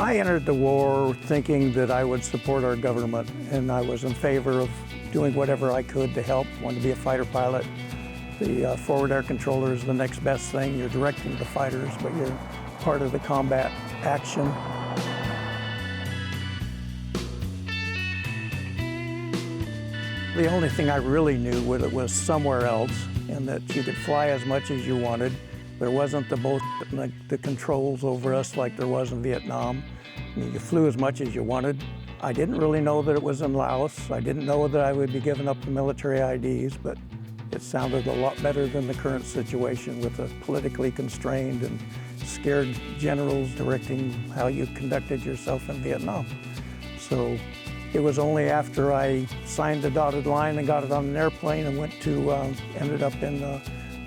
I entered the war thinking that I would support our government, and I was in favor of doing whatever I could to help. Wanted to be a fighter pilot. The forward air controller is the next best thing. You're directing the fighters, but you're part of the combat action. The only thing I really knew was it was somewhere else, and that you could fly as much as you wanted. There wasn't the controls over us like there was in Vietnam. I mean, you flew as much as you wanted. I didn't really know that it was in Laos. I didn't know that I would be giving up the military IDs, but it sounded a lot better than the current situation with the politically constrained and scared generals directing how you conducted yourself in Vietnam. So it was only after I signed the dotted line and got it on an airplane and went to, ended up in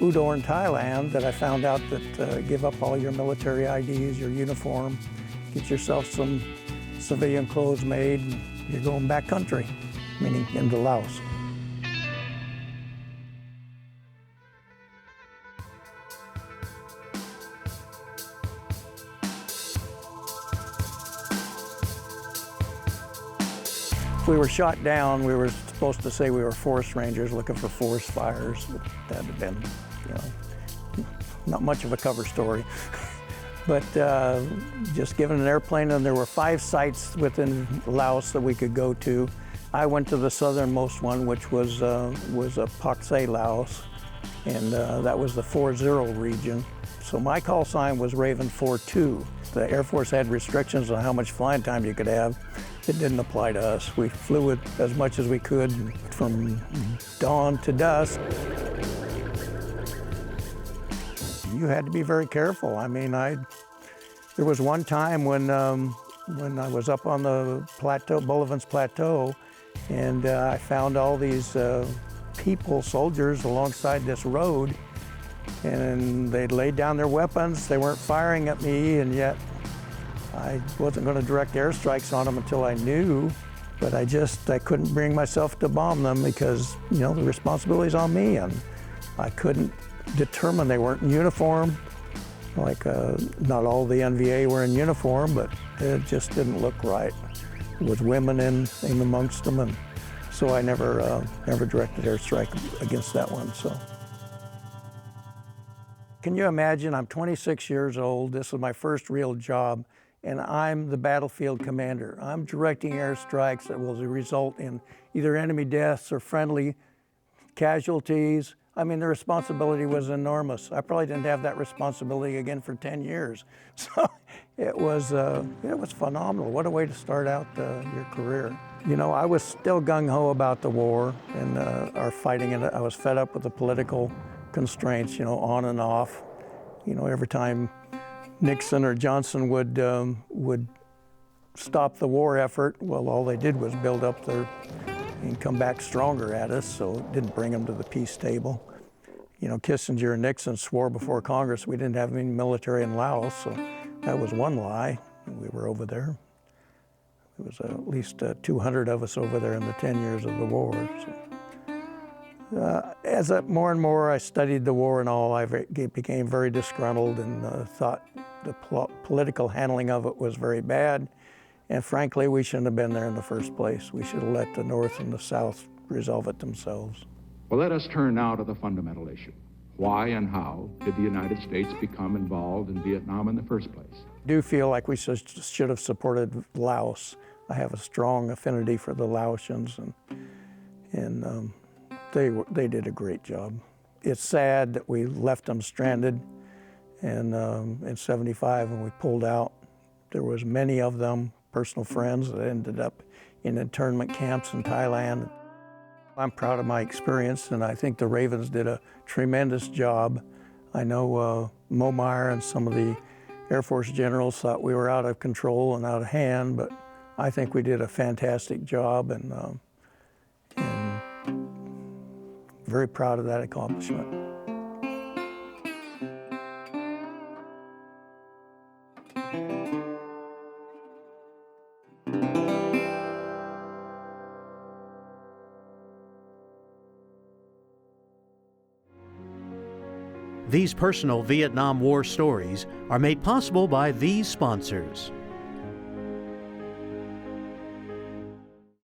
Udon, Thailand, that I found out that give up all your military IDs, your uniform, get yourself some civilian clothes made, and you're going back country, meaning into Laos. If we were shot down, we were supposed to say we were forest rangers looking for forest fires. That had been, not much of a cover story. But just given an airplane, and there were 5 sites within Laos that we could go to. I went to the southernmost one, which was Pak Se, Laos, and that was the 40 region. So my call sign was Raven 42. The Air Force had restrictions on how much flying time you could have. It didn't apply to us. We flew it as much as we could from dawn to dusk. You had to be very careful. I mean, there was one time when I was up on the plateau, Bullivant's Plateau, and I found all these people, soldiers, alongside this road, and they'd laid down their weapons. They weren't firing at me, and yet I wasn't going to direct airstrikes on them until I knew, but I couldn't bring myself to bomb them because, the responsibility's on me, and I couldn't determine. They weren't in uniform. Like, not all the NVA were in uniform, but it just didn't look right. There was women in amongst them, and so I never directed airstrike against that one, so. Can you imagine, I'm 26 years old, this was my first real job, and I'm the battlefield commander. I'm directing airstrikes that will result in either enemy deaths or friendly casualties. I mean, the responsibility was enormous. I probably didn't have that responsibility again for 10 years. So it was phenomenal. What a way to start out your career. I was still gung-ho about the war and our fighting, and I was fed up with the political constraints, on and off. Every time Nixon or Johnson would stop the war effort, well, all they did was build up and come back stronger at us, so it didn't bring them to the peace table. Kissinger and Nixon swore before Congress we didn't have any military in Laos, so that was one lie. We were over there. There was at least 200 of us over there in the 10 years of the war. So. More and more I studied the war and all, I became very disgruntled and thought the political handling of it was very bad. And frankly, we shouldn't have been there in the first place. We should have let the North and the South resolve it themselves. Well, let us turn now to the fundamental issue. Why and how did the United States become involved in Vietnam in the first place? I do feel like we should have supported Laos. I have a strong affinity for the Laotians, and they did a great job. It's sad that we left them stranded, and in '75 when we pulled out, there was many of them, personal friends, that ended up in internment camps in Thailand. I'm proud of my experience, and I think the Ravens did a tremendous job. I know Momire and some of the Air Force generals thought we were out of control and out of hand, but I think we did a fantastic job, and very proud of that accomplishment. These personal Vietnam War stories are made possible by these sponsors.